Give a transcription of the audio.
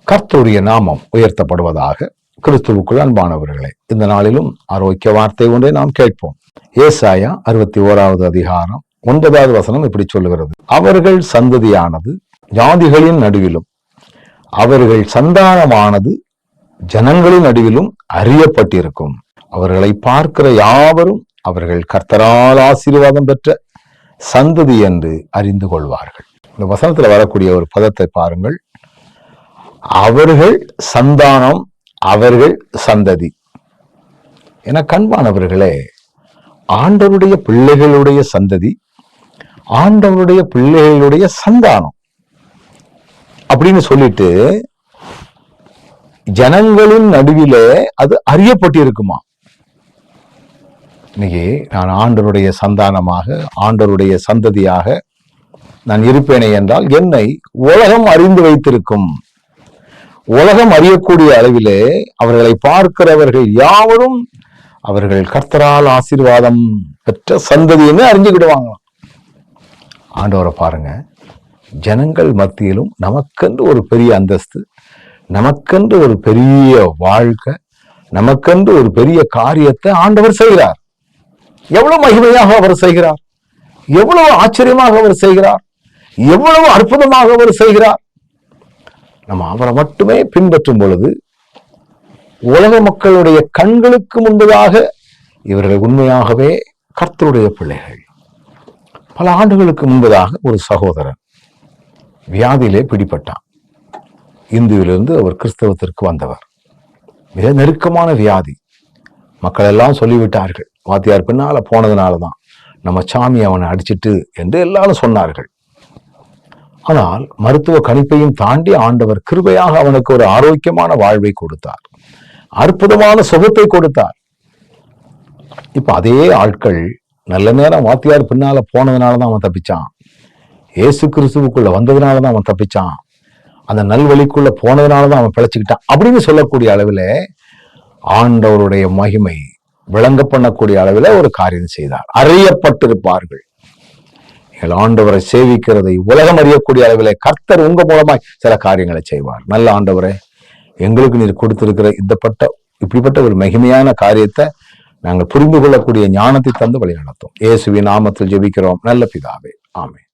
கர்த்தருடைய நாமம் உயர்த்தப்படுவதாக. கிறிஸ்துவுக்குள் அன்பானவர்களே, இந்த நாளிலும் ஆரோக்கிய வார்த்தை ஒன்றை நாம் கேட்போம். ஏசாயா 61வது அதிகாரம் 9வது வசனம் இப்படி சொல்லுகிறது: அவர்கள் சந்ததியானது ஜாதிகளின் நடுவிலும் அவர்கள் சந்தானமானது ஜனங்களின் நடுவிலும் அறியப்பட்டிருக்கும். அவர்களை பார்க்கிற யாவரும் அவர்கள் கர்த்தரால் ஆசீர்வாதம் பெற்ற சந்ததி என்று அறிந்து கொள்வார்கள். இந்த வசனத்துல வரக்கூடிய ஒரு பதத்தை பாருங்கள். அவர்கள் சந்தானம், அவர்கள் சந்ததி. என கண்பானவர்களே, ஆண்டவருடைய பிள்ளைகளுடைய சந்ததி, ஆண்டவருடைய பிள்ளைகளுடைய சந்தானம் அப்படின்னு சொல்லிட்டு ஜனங்களின் நடுவிலே அது அறியப்பட்டிருக்குமா? இன்னைக்கு நான் ஆண்டவருடைய சந்தானமாக, ஆண்டவருடைய சந்ததியாக நான் இருப்பேனே என்றால் என்னை உலகம் அறிந்து வைத்திருக்கும். உலகம் அறியக்கூடிய அளவிலே அவர்களை பார்க்கிறவர்கள் யாவரும் அவர்கள் கர்த்தரால் ஆசீர்வாதம் பெற்ற சந்ததின்னு அறிஞ்சுக்கிடுவாங்களாம். ஆண்டவரை பாருங்க, ஜனங்கள் மத்தியிலும் நமக்கென்று ஒரு பெரிய அந்தஸ்து, நமக்கென்று ஒரு பெரிய வாழ்க்கை, நமக்கென்று ஒரு பெரிய காரியத்தை ஆண்டவர் செய்கிறார். எவ்வளவு மகிமையாக அவர் செய்கிறார், எவ்வளவு ஆச்சரியமாக அவர் செய்கிறார், எவ்வளவு அற்புதமாக அவர் செய்கிறார். நம்ம அவரை மட்டுமே பின்பற்றும் பொழுது உலக மக்களுடைய கண்களுக்கு முன்பதாக இவர்கள் உண்மையாகவே கர்த்தருடைய பிள்ளைகள். பல ஆண்டுகளுக்கு முன்பதாக ஒரு சகோதரன் வியாதியிலே பிடிபட்டான். இந்துவிலிருந்து அவர் கிறிஸ்தவத்திற்கு வந்தவர். மிக நெருக்கமான வியாதி. மக்கள் எல்லாம் சொல்லிவிட்டார்கள், வாத்தியார் பின்னால போனதுனாலதான் நம்ம சாமி அவனை அடிச்சிட்டு என்று எல்லாரும் சொன்னார்கள். ஆனால் மருத்துவ கணிப்பையும் தாண்டி ஆண்டவர் கிருபையாக அவனுக்கு ஒரு ஆரோக்கியமான வாழ்வை கொடுத்தார், அற்புதமான சுகத்தை கொடுத்தார். இப்ப அதே ஆட்கள் நல்ல நேரம் வாத்தியார் பின்னால போனதுனாலதான் அவன் தப்பிச்சான், இயேசு கிறிஸ்துவுக்குள்ள வந்ததுனாலதான் அவன் தப்பிச்சான், அந்த நல்வழிக்குள்ள போனதுனாலதான் அவன் பிழைச்சுக்கிட்டான் அப்படின்னு சொல்லக்கூடிய அளவில் ஆண்டவருடைய மகிமை விளங்க பண்ணக்கூடிய அளவில் ஒரு காரியம் செய்தார். அறியப்பட்டிருப்பார்கள். ஆண்டவரை சேவிக்கிறதை உலகம் அறியக்கூடிய அளவிலே கர்த்தர் உங்க மூலமாய் சில காரியங்களை செய்வார். நல்ல ஆண்டவரே, எங்களுக்கு நீர் கொடுத்திருக்கிற இப்படிப்பட்ட ஒரு மகிமையான காரியத்தை நாங்கள் புரிந்து கொள்ளக்கூடிய ஞானத்தை தந்து வழி நடத்தும். இயேசுவின் நாமத்தில் ஜெபிக்கிறோம் நல்ல பிதாவே, ஆமென்.